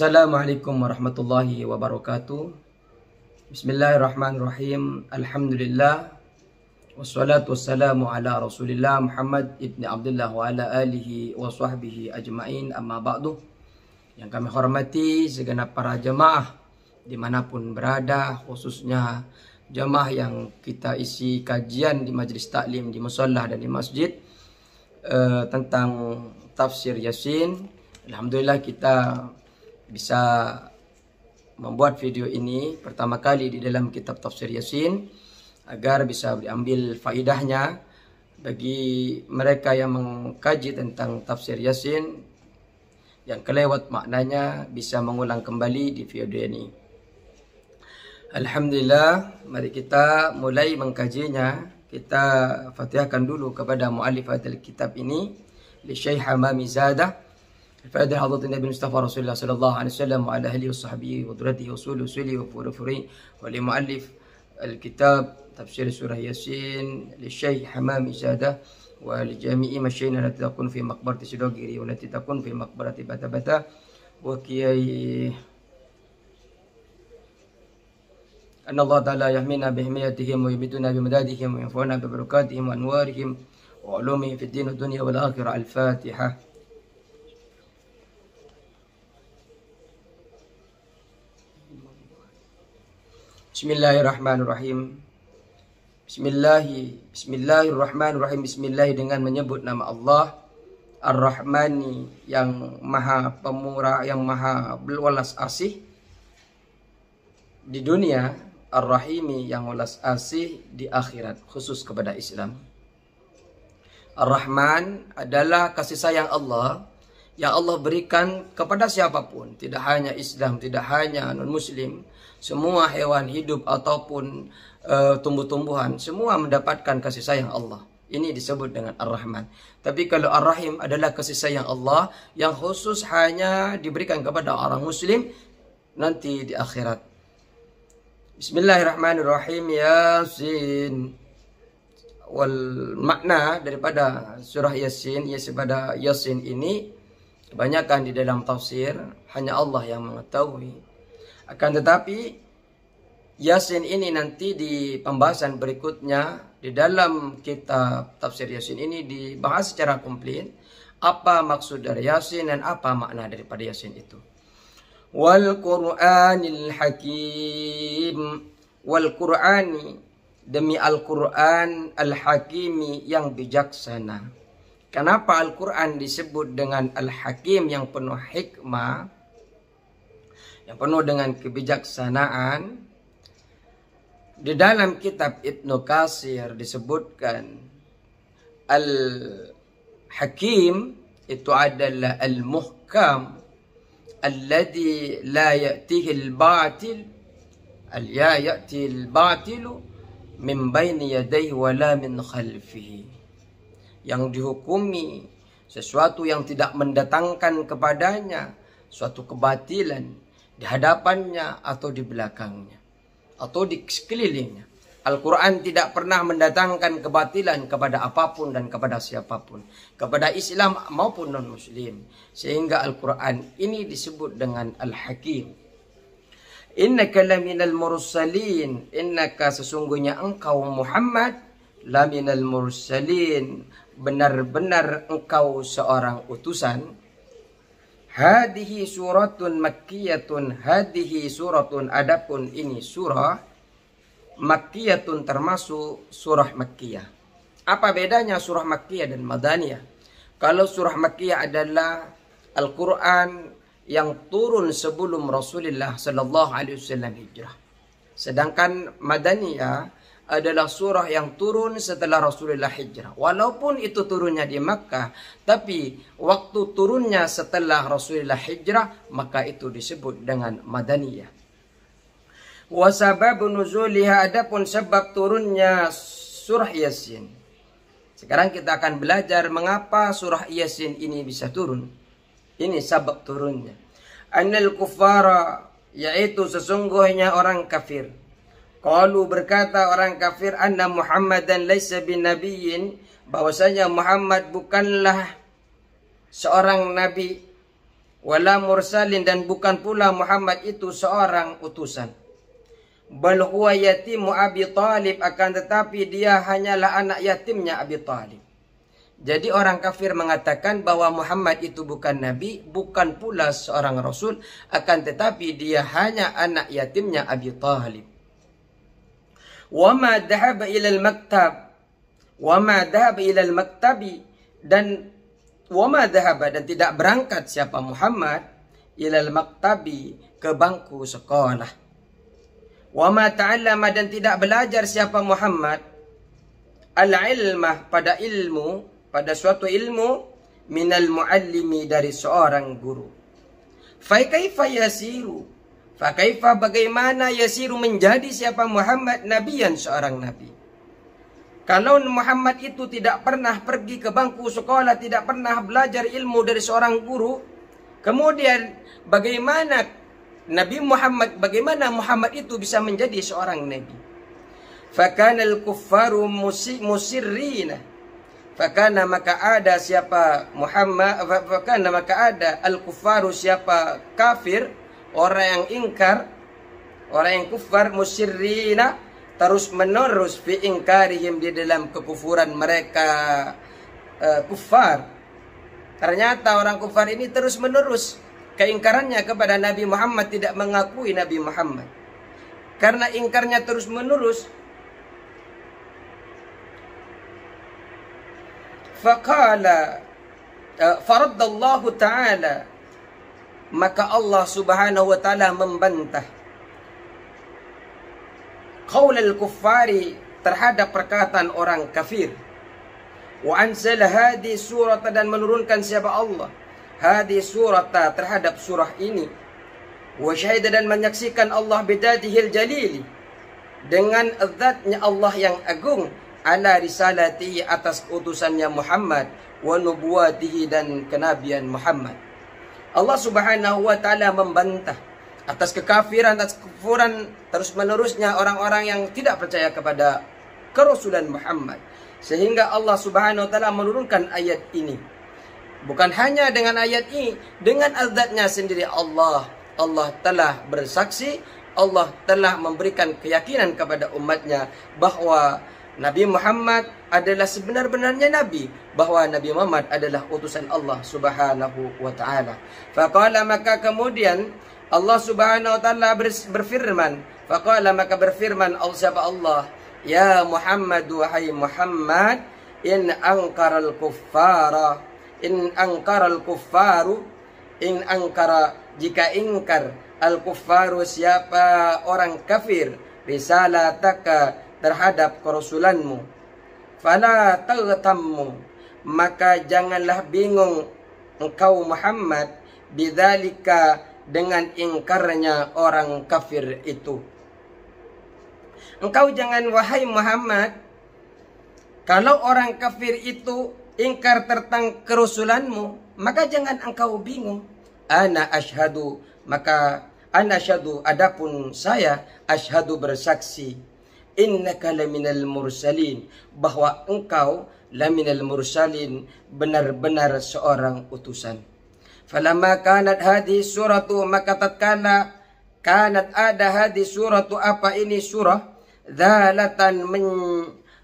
Assalamualaikum warahmatullahi wabarakatuh. Bismillahirrahmanirrahim. Alhamdulillah. Wassalatu wassalamu ala Rasulillah Muhammad ibni Abdullah wa ala alihi wa sahbihi ajma'in, amma ba'du. Yang kami hormati segenap para jemaah dimanapun berada, khususnya jemaah yang kita isi kajian di majlis taklim, di musalla dan di masjid tentang tafsir Yasin. Alhamdulillah kita bisa membuat video ini pertama kali di dalam kitab tafsir Yasin agar bisa diambil faidahnya bagi mereka yang mengkaji tentang tafsir Yasin, yang kelewat maknanya bisa mengulang kembali di video ini. Alhamdulillah, mari kita mulai mengkajinya. Kita fatihahkan dulu kepada muallif kitab ini, li Syekh Hamami Zadah, Al-Fadhil Hadrat Nabi Mustafa Rasulullah sallallahu alaihi wasallam wa ala alihi wa sahbihi wa duratihi wa usuli wa furufuri, wa li muallif al-kitab tafsir surah Yasin li Syekh Hamami Zadah wa li jami'i masyayikhina allati takun fi maqbarati Sidogiri wa allati takun fi maqbarati Bata-Bata wa kiyai anna Allah ta'ala yahmina bihimiyatihim wa yumiduna bimadadihim wa yanfa'una bi barakatihim wa anwarihim wa ulumihim fid din wad dunya wal akhirah. Al-Fatihah. Bismillahirrahmanirrahim. Bismillahirrahmanirrahim. Bismillah dengan menyebut nama Allah Ar-Rahmani, yang maha pemurah, yang maha welas asih di dunia, Ar-Rahimi yang welas asih di akhirat, khusus kepada Islam. Ar-Rahman adalah kasih sayang Allah yang Allah berikan kepada siapapun, tidak hanya Islam, tidak hanya non-Muslim. Semua hewan hidup ataupun tumbuh-tumbuhan, semua mendapatkan kasih sayang Allah. Ini disebut dengan Ar-Rahman. Tapi kalau Ar-Rahim adalah kasih sayang Allah yang khusus hanya diberikan kepada orang Muslim nanti di akhirat. Bismillahirrahmanirrahim. Yasin. Wal makna daripada surah Yasin, pada Yasin ini kebanyakan di dalam tafsir hanya Allah yang mengetahui. Akan tetapi Yasin ini nanti di pembahasan berikutnya di dalam kitab tafsir Yasin ini dibahas secara komplit apa maksud dari Yasin dan apa makna daripada Yasin itu. Wal Qur'anil Hakim. Wal Qur'ani, demi Al-Qur'an, Al-Hakimi yang bijaksana. Kenapa Al-Quran disebut dengan Al-Hakim, yang penuh hikmah, yang penuh dengan kebijaksanaan? Di dalam kitab Ibnu Katsir disebutkan Al-Hakim itu adalah Al-Muhkam alladhi la ya'tihi al-batil, la ya'ti al-batilu min baini yadayhi wa la min khalfihi, yang dihukumi sesuatu yang tidak mendatangkan kepadanya suatu kebatilan di hadapannya atau di belakangnya atau di sekelilingnya. Al-Quran tidak pernah mendatangkan kebatilan kepada apapun dan kepada siapapun, kepada Islam maupun non-Muslim. Sehingga Al-Quran ini disebut dengan Al-Hakim. Innaka laminal mursalin, innaka sesungguhnya engkau Muhammad laminal mursalin, benar-benar engkau seorang utusan. Hadihi suratun makkiyatun, hadihi suratun, adapun ini surah makkiyatun, termasuk surah makkiyah. Apa bedanya surah makkiyah dan madaniyah? Kalau surah makkiyah adalah Al-Quran yang turun sebelum Rasulullah sallallahu alaihi wasallam hijrah. Sedangkan madaniyah adalah surah yang turun setelah Rasulullah hijrah. Walaupun itu turunnya di Makkah, tapi waktu turunnya setelah Rasulullah hijrah, maka itu disebut dengan madaniyah. Wa sababu nuzuliha, adapun sebab turunnya surah Yasin. Sekarang kita akan belajar mengapa surah Yasin ini bisa turun. Ini sebab turunnya. Annal kuffara, yaitu sesungguhnya orang kafir. Qalu, berkata orang kafir, anna Muhammadan laisa binabiyyin, bahwasanya Muhammad bukanlah seorang nabi. wala mursalin, dan bukan pula Muhammad itu seorang utusan. Bal huwa yatimu Abi Talib, akan tetapi dia hanyalah anak yatimnya Abi Talib. Jadi orang kafir mengatakan bahwa Muhammad itu bukan nabi, bukan pula seorang rasul, akan tetapi dia hanya anak yatimnya Abi Talib. Wa ma dhahaba ila al-maktab, wa ma dhahaba ila al-maktabi, dan wa ma dhahaba, dan tidak berangkat siapa Muhammad ila al-maktabi, ke bangku sekolah. Wa ma ta'allama, dan tidak belajar siapa Muhammad al-ilmah, pada ilmu, pada suatu ilmu, minal muallimi, dari seorang guru. Fa kaifa yasiru, fa kaifa, bagaimana yasiru, menjadi siapa Muhammad nabiyan, seorang nabi. Kalau Muhammad itu tidak pernah pergi ke bangku sekolah, tidak pernah belajar ilmu dari seorang guru, kemudian bagaimana Nabi Muhammad, bagaimana Muhammad itu bisa menjadi seorang nabi? Fakana al-kuffaru musirrina, fakana, maka ada siapa Muhammad, fakana, maka ada al-kuffaru, siapa kafir, orang yang ingkar, orang yang kufar, musirrina, terus menerus, fi ingkarihim, di dalam kekufuran mereka kufar. Ternyata orang kufar ini terus menerus keingkarannya kepada Nabi Muhammad, tidak mengakui Nabi Muhammad. Karena ingkarnya terus menerus, faqala faraddallahu ta'ala, maka Allah subhanahu wa ta'ala membantah qaulal kuffari, terhadap perkataan orang kafir. Wa anzala hadhihi surata, dan menurunkan siapa Allah hadhihi surata, terhadap surah ini. Wa syahida, dan menyaksikan Allah bidadihil jalili, dengan zatnya Allah yang agung, ala risalatihi, atas utusannya Muhammad, wa nubuwatihi, dan kenabian Muhammad. Allah subhanahu wa ta'ala membantah atas kekafiran, atas kekufuran terus menerusnya orang-orang yang tidak percaya kepada kerasulan Muhammad, sehingga Allah subhanahu wa ta'ala menurunkan ayat ini. Bukan hanya dengan ayat ini, dengan azatnya sendiri Allah telah bersaksi, Allah telah memberikan keyakinan kepada umatnya bahwa Nabi Muhammad adalah sebenar-benarnya Nabi, bahwa Nabi Muhammad adalah utusan Allah subhanahu wa ta'ala. Faqala, maka kemudian Allah subhanahu wa ta'ala berfirman, faqala, maka berfirman Allah, ya Muhammad, wahai Muhammad, in angkaral kuffara, in angkara al-kuffaru, in angkara, jika ingkar, al-kuffaru, siapa orang kafir, risalataka, terhadap kerasulanmu, fala taghtammu, maka janganlah bingung engkau Muhammad, bidzalika, dengan ingkarnya orang kafir itu. Engkau jangan, wahai Muhammad, kalau orang kafir itu ingkar tentang kerasulanmu, maka jangan engkau bingung. Ana asyhadu, maka ana asyhadu, adapun saya asyhadu, bersaksi, innaka laminal mursalin, bahwa engkau laminal mursalin, benar-benar seorang utusan. Falamma kanat hadhihi suratu, maka tatkala kanat ada hadhihi suratu, apa ini surah, dzalatan,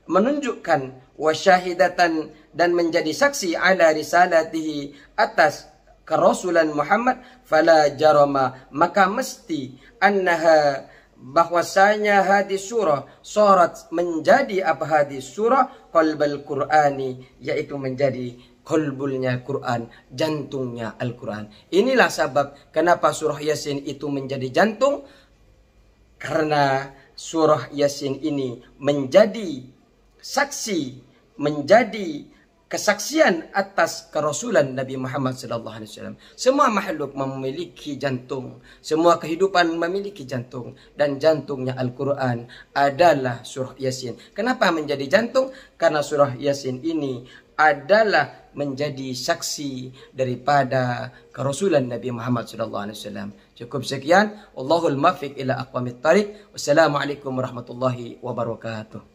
menunjukkan, wa syahidatan, dan menjadi saksi, ala risalatihi, atas kerasulan Muhammad, fala jarama, maka mesti, annaha, bahwasanya hadis surah surat, menjadi apa hadis surah, qalbal Qur'ani, yaitu menjadi qalbulnya Quran, jantungnya Al-Quran. Inilah sebab kenapa surah Yasin itu menjadi jantung, karena surah Yasin ini menjadi saksi, menjadi kesaksian atas kerasulan Nabi Muhammad SAW. Semua makhluk memiliki jantung, semua kehidupan memiliki jantung, dan jantungnya Al-Quran adalah surah Yasin. Kenapa menjadi jantung? Karena surah Yasin ini adalah menjadi saksi daripada kerasulan Nabi Muhammad SAW. Cukup sekian. Allahul muwaffiq ila aqwamit thariq. Wassalamualaikum warahmatullahi wabarakatuh.